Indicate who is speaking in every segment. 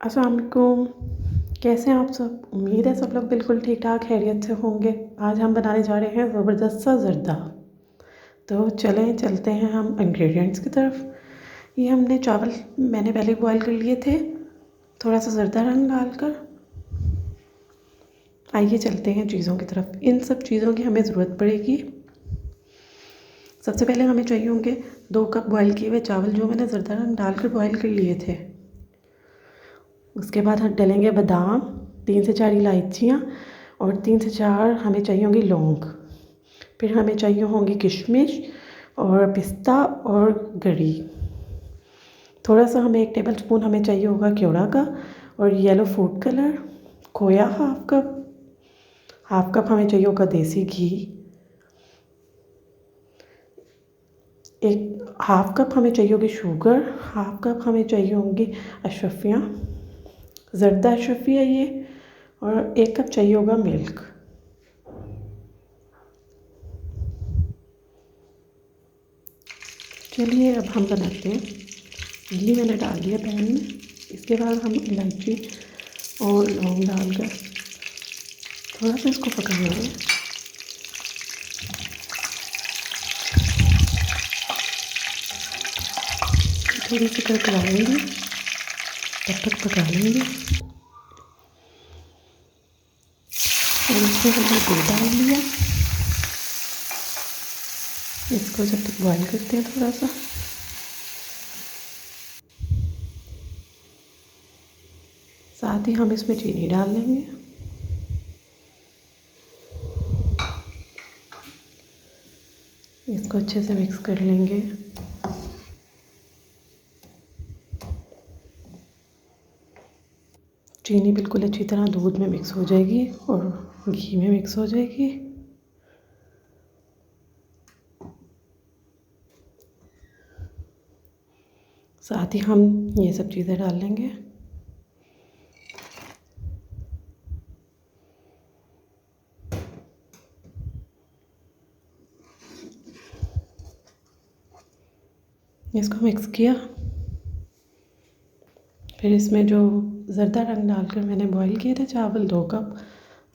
Speaker 1: अस्सलाम वालेकुम। कैसे हैं आप सब? उम्मीद है सब लोग बिल्कुल ठीक ठाक खैरियत से होंगे। आज हम बनाने जा रहे हैं ज़बरदस्त सा ज़र्दा। तो चलें चलते हैं हम इंग्रेडिएंट्स की तरफ। ये हमने चावल मैंने पहले बॉईल कर लिए थे, थोड़ा सा ज़र्दा रंग डालकर। आइए चलते हैं चीज़ों की तरफ। इन सब चीज़ों की हमें ज़रूरत पड़ेगी। सबसे पहले हमें चाहिए होंगे 2 कप बॉईल किए हुए चावल, जो मैंने ज़र्दा रंग डालकर बॉईल कर लिए थे। उसके बाद हम डालेंगे बादाम, 3 से 4 इलायचियाँ और 3 से 4 हमें चाहिए होंगी लौंग। फिर हमें चाहिए होंगी किशमिश और पिस्ता और गरी। थोड़ा सा हमें 1 टेबल स्पून हमें चाहिए होगा केवड़ा का और येलो फूड कलर। खोया हाफ कप हमें चाहिए होगा देसी घी। एक हाफ कप हमें चाहिए होगी शुगर। हाफ कप हमें चाहिए होंगी अशरफियाँ, ज़र्दा अशरफी है ये। और 1 कप चाहिए होगा मिल्क। चलिए अब हम बनाते हैं। घी मैंने डाल दिया पैन में। इसके बाद हम इलायची और लौंग डालकर थोड़ा सा इसको पकाएंगे। थोड़ी सी करकराएंगे, तब तक पका लेंगे। और इसमें हमने दूध डाल दिया। इसको जब तक बॉईल करते हैं थोड़ा सा। साथ ही हम इसमें चीनी डाल लेंगे। इसको अच्छे से मिक्स कर लेंगे। चीनी बिल्कुल अच्छी तरह दूध में मिक्स हो जाएगी और घी में मिक्स हो जाएगी। साथ ही हम ये सब चीज़ें डाल लेंगे। इसको मिक्स किया। फिर इसमें जो ज़र्दा रंग डालकर मैंने बॉईल किए थे चावल 2 कप,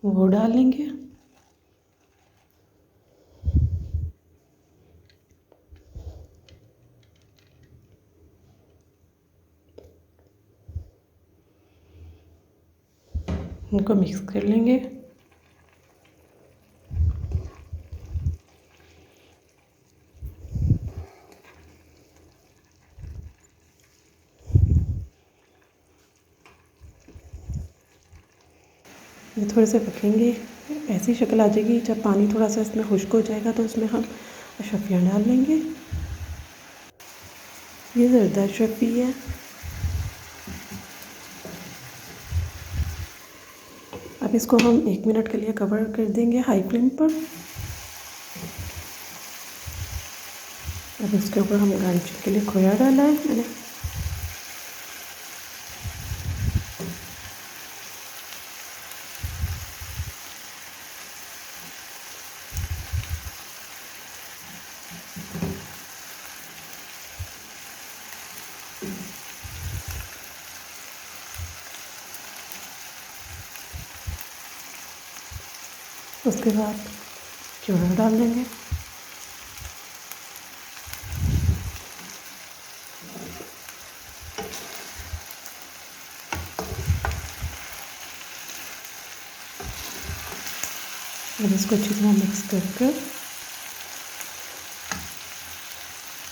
Speaker 1: वो डाल लेंगे। उनको मिक्स कर लेंगे। ये थोड़े से पकेंगे, ऐसी शक्ल आ जाएगी। जब पानी थोड़ा सा इसमें खुश्क हो जाएगा तो उसमें हम अशरफियाँ डाल लेंगे। ये ज़र्दा अशरफी है। अब इसको हम 1 मिनट के लिए कवर कर देंगे हाई फ्लेम पर। अब इसके ऊपर हम गार्निशिंग के लिए खोया डाला है मैंने। उसके बाद चूड़ा डाल देंगे। अब इसको अच्छी तरह मिक्स करके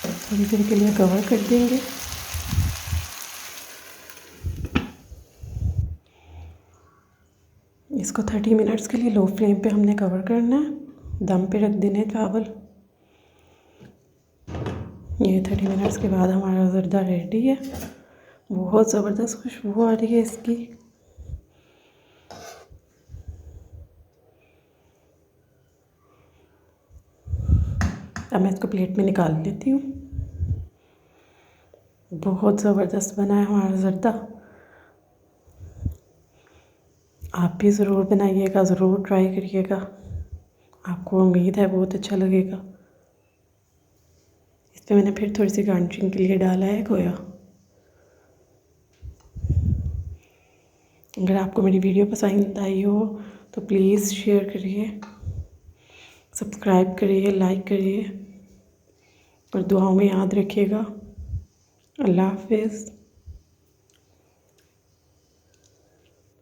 Speaker 1: थोड़ी देर के लिए कवर कर देंगे। इसको 30 मिनट्स के लिए लो फ्लेम पे हमने कवर करना है, दम पे रख देने चावल। ये 30 मिनट्स के बाद हमारा ज़र्दा रेडी है। बहुत ज़बरदस्त खुशबू आ रही है इसकी। अब मैं इसको प्लेट में निकाल लेती हूँ। बहुत ज़बरदस्त बना है हमारा ज़र्दा। आप भी ज़रूर बनाइएगा, ज़रूर ट्राई करिएगा। आपको उम्मीद है बहुत अच्छा लगेगा। इस पर मैंने फिर थोड़ी सी गार्निशिंग के लिए डाला है खोया। अगर आपको मेरी वीडियो पसंद आई हो तो प्लीज़ शेयर करिए, सब्सक्राइब करिए, लाइक करिए और दुआओं में याद रखिएगा। अल्लाह हाफ़िज़।